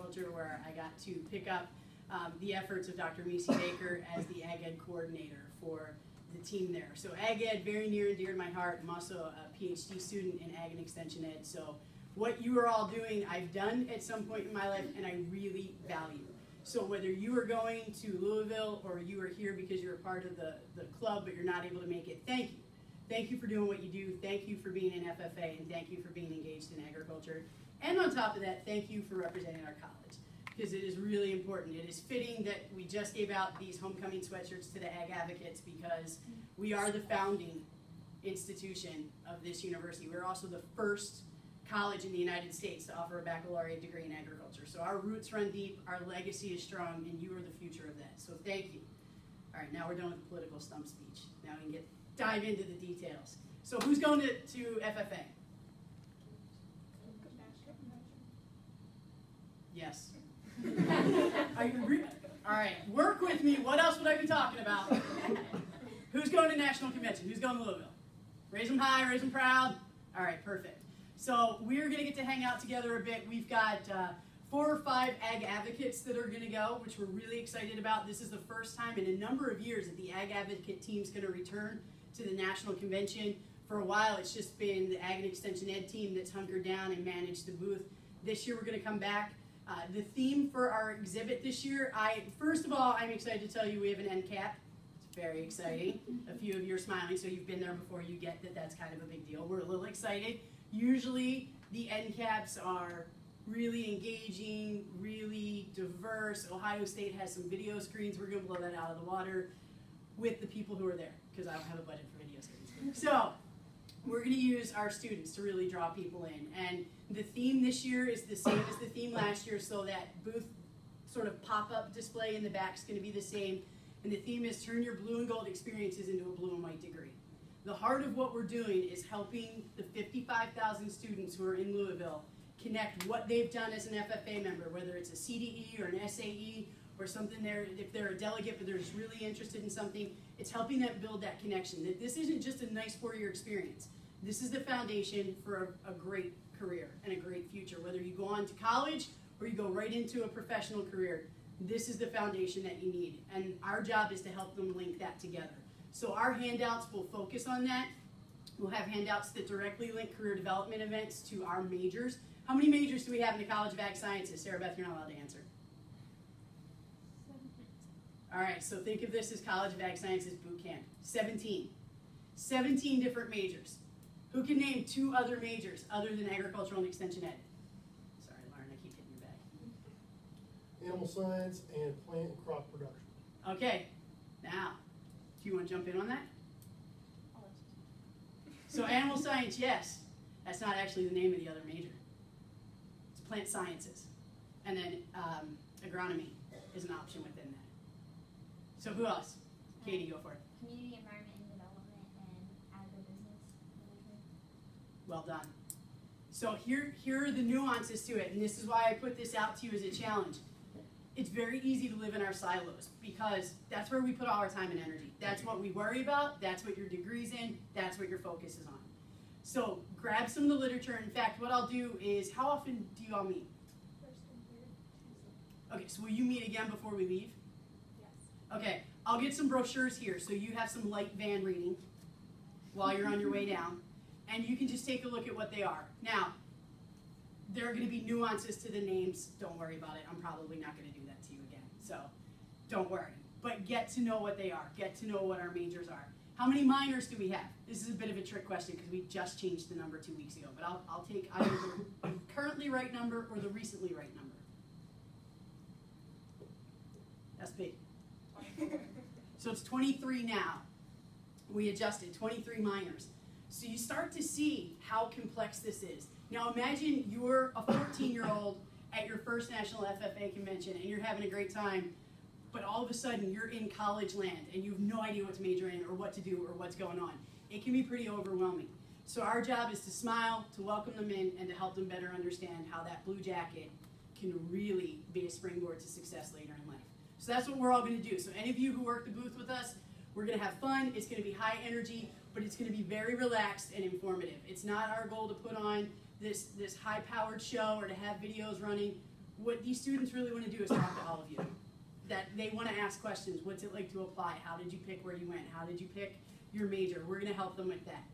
Agriculture, where I got to pick up the efforts of Dr. Macy Baker as the Ag Ed coordinator for the team there. So Ag Ed, very near and dear to my heart. I'm also a PhD student in Ag and Extension Ed. So what you are all doing, I've done at some point in my life, and I really value. So whether you are going to Louisville or you are here because you're a part of the club but you're not able to make it, thank you. Thank you for doing what you do. Thank you for being in FFA, and thank you for being engaged in agriculture. And on top of that, thank you for representing our college, because it is really important. It is fitting that we just gave out these homecoming sweatshirts to the Ag Advocates, because we are the founding institution of this university. We're also the first college in the United States to offer a baccalaureate degree in agriculture. So our roots run deep, our legacy is strong, and you are the future of that. So thank you. All right, now we're done with the political stump speech. Now we can dive into the details. So who's going to FFA? Yes. All right, work with me. What else would I be talking about? Who's going to National Convention? Who's going to Louisville? Raise them high, raise them proud. All right, perfect. So we're going to get to hang out together a bit. We've got 4 or 5 Ag Advocates that are going to go, which we're really excited about. This is the first time in a number of years that the Ag Advocate team is going to return to the National Convention. For a while, it's just been the Ag and Extension Ed team that's hunkered down and managed the booth. This year, we're going to come back. The theme for our exhibit this year, first of all, I'm excited to tell you we have an end cap. It's very exciting. A few of you are smiling, so you've been there before. You get that that's kind of a big deal. We're a little excited. Usually, the end caps are really engaging, really diverse. Ohio State has some video screens. We're going to blow that out of the water with the people who are there, because I don't have a budget for video screens. So we're going to use our students to really draw people in. And the theme this year is the same as the theme last year, so that booth sort of pop-up display in the back is going to be the same. And the theme is turn your blue and gold experiences into a blue and white degree. The heart of what we're doing is helping the 55,000 students who are in Louisville connect what they've done as an FFA member, whether it's a CDE or an SAE or something there, if they're a delegate but they're just really interested in something, it's helping them build that connection. That this isn't just a nice 4-year experience. This is the foundation for a great career and a great future. Whether you go on to college or you go right into a professional career, this is the foundation that you need. And our job is to help them link that together. So our handouts will focus on that. We'll have handouts that directly link career development events to our majors. How many majors do we have in the College of Ag Sciences? Sarah Beth, you're not allowed to answer. 17. All right, so think of this as College of Ag Sciences boot camp. 17. 17 different majors. Who can name 2 other majors other than agricultural and extension ed? Sorry, Lauren, I keep hitting your bag. Animal science and plant and crop production. Okay, now, do you want to jump in on that? So animal science, yes. That's not actually the name of the other major. It's plant sciences. And then agronomy is an option within that. So who else? Katie, go for it. Community environment and development and agribusiness management. Well done. So here are the nuances to it, and this is why I put this out to you as a challenge. It's very easy to live in our silos, because that's where we put all our time and energy. That's what we worry about, that's what your degree's in, that's what your focus is on. So grab some of the literature. In fact, what I'll do is, how often do you all meet? First and third. Okay, so will you meet again before we leave? Yes. Okay, I'll get some brochures here so you have some light van reading while you're on your way down, and you can just take a look at what they are. Now, there are going to be nuances to the names. Don't worry about it. I'm probably not going to do that to you again, so don't worry. But get to know what they are. Get to know what our majors are. How many minors do we have? This is a bit of a trick question because we just changed the number 2 weeks ago, but I'll take either the currently right number or the recently right number. That's big. So it's 23 now. We adjusted, 23 minors. So you start to see how complex this is. Now imagine you're a 14-year-old at your first National FFA convention and you're having a great time, but all of a sudden you're in college land and you have no idea what to major in or what to do or what's going on. It can be pretty overwhelming. So our job is to smile, to welcome them in, and to help them better understand how that blue jacket can really be a springboard to success later in life. So that's what we're all going to do. So any of you who work the booth with us, we're going to have fun. It's going to be high energy, but it's going to be very relaxed and informative. It's not our goal to put on this high-powered show or to have videos running. What these students really want to do is talk to all of you. That they want to ask questions. What's it like to apply? How did you pick where you went? How did you pick your major? We're going to help them with that.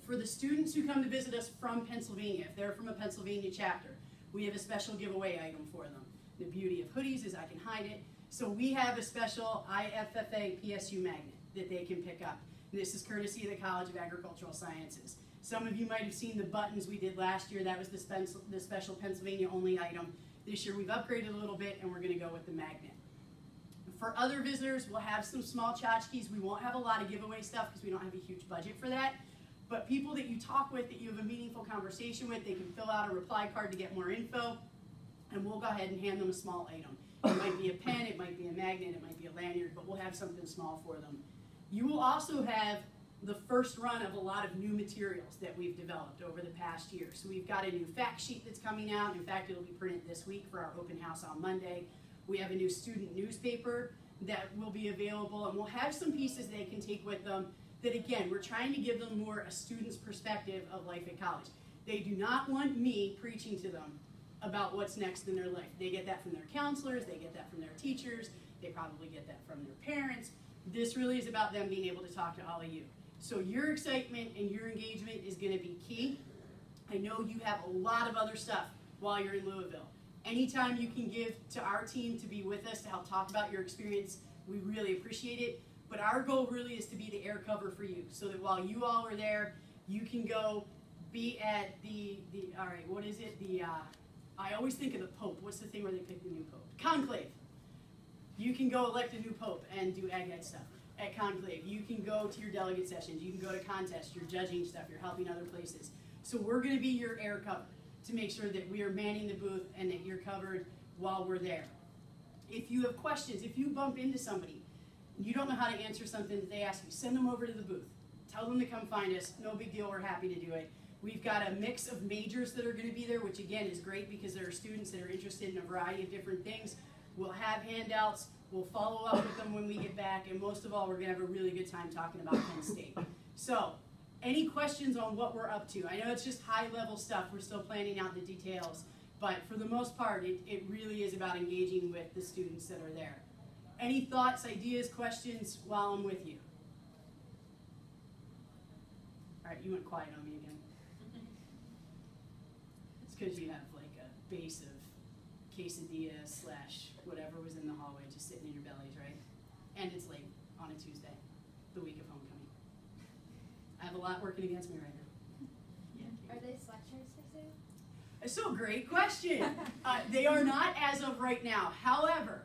For the students who come to visit us from Pennsylvania, if they're from a Pennsylvania chapter, we have a special giveaway item for them. The beauty of hoodies is I can hide it. So we have a special IFFA PSU magnet that they can pick up. And this is courtesy of the College of Agricultural Sciences. Some of you might have seen the buttons we did last year. That was the special Pennsylvania only item. This year we've upgraded a little bit and we're going to go with the magnet. For other visitors, we'll have some small tchotchkes. We won't have a lot of giveaway stuff because we don't have a huge budget for that. But people that you talk with, that you have a meaningful conversation with, they can fill out a reply card to get more info, and we'll go ahead and hand them a small item. It might be a pen, it might be a magnet, it might be a lanyard, but we'll have something small for them. You will also have the first run of a lot of new materials that we've developed over the past year. So we've got a new fact sheet that's coming out. In fact, it'll be printed this week for our open house on Monday. We have a new student newspaper that will be available, and we'll have some pieces they can take with them that, again, we're trying to give them more a student's perspective of life at college. They do not want me preaching to them about what's next in their life. They get that from their counselors, they get that from their teachers, they probably get that from their parents. This really is about them being able to talk to all of you. So your excitement and your engagement is going to be key. I know you have a lot of other stuff while you're in Louisville. Anytime you can give to our team to be with us to help talk about your experience, we really appreciate it. But our goal really is to be the air cover for you, so that while you all are there, you can go be at all right, what is it? I always think of the Pope. What's the thing where they pick the new Pope? Conclave. You can go elect a new Pope and do ag ed stuff at Conclave. You can go to your delegate sessions. You can go to contests. You're judging stuff. You're helping other places. So we're going to be your air cover to make sure that we are manning the booth and that you're covered while we're there. If you have questions, if you bump into somebody, you don't know how to answer something that they ask you, send them over to the booth. Tell them to come find us. No big deal. We're happy to do it. We've got a mix of majors that are going to be there, which again is great because there are students that are interested in a variety of different things. We'll have handouts. We'll follow up with them when we get back. And most of all, we're going to have a really good time talking about Penn State. So, any questions on what we're up to? I know it's just high-level stuff. We're still planning out the details. But for the most part, it really is about engaging with the students that are there. Any thoughts, ideas, questions while I'm with you? All right, you went quiet on me again. It's because you have like a base of quesadilla / whatever was in the hallway just sitting in your bellies, right? And it's late on a Tuesday, the week of homecoming. I have a lot working against me right now. Yeah. Are they sweatshirts for sale? So great question. They are not as of right now. However,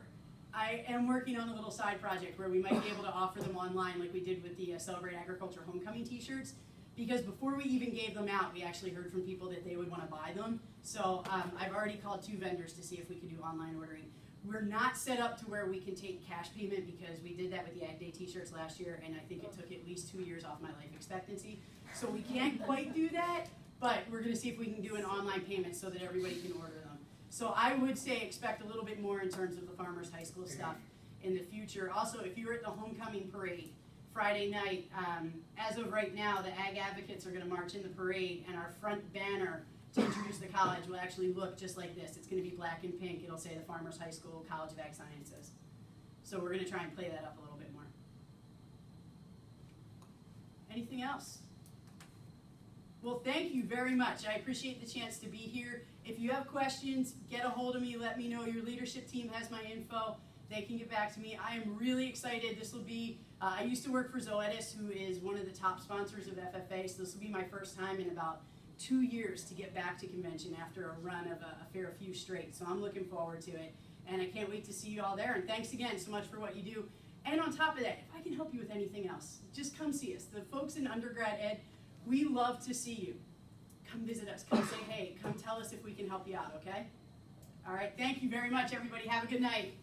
I am working on a little side project where we might be able to offer them online like we did with the Celebrate Agriculture Homecoming t-shirts, because before we even gave them out, we actually heard from people that they would want to buy them. So I've already called 2 vendors to see if we could do online ordering. We're not set up to where we can take cash payment because we did that with the Ag Day t-shirts last year, and I think it took at least 2 years off my life expectancy. So we can't quite do that, but we're going to see if we can do an online payment so that everybody can order them. So I would say expect a little bit more in terms of the Farmers High School stuff in the future. Also, if you were at the homecoming parade Friday night, as of right now, the Ag Advocates are going to march in the parade, and our front banner to introduce the college will actually look just like this. It's going to be black and pink. It'll say the Farmers High School College of Ag Sciences. So we're going to try and play that up a little bit more. Anything else? Well, thank you very much. I appreciate the chance to be here. If you have questions, get a hold of me. Let me know. Your leadership team has my info. They can get back to me. I am really excited. This will be, I used to work for Zoetis, who is one of the top sponsors of FFA, so this will be my first time in about 2 years to get back to convention after a run of a fair few straight. So I'm looking forward to it, and I can't wait to see you all there. And thanks again so much for what you do. And on top of that, if I can help you with anything else, just come see us. The folks in undergrad ed, we love to see you. Come visit us. Come say hey. Come tell us if we can help you out, okay? All right. Thank you very much, everybody. Have a good night.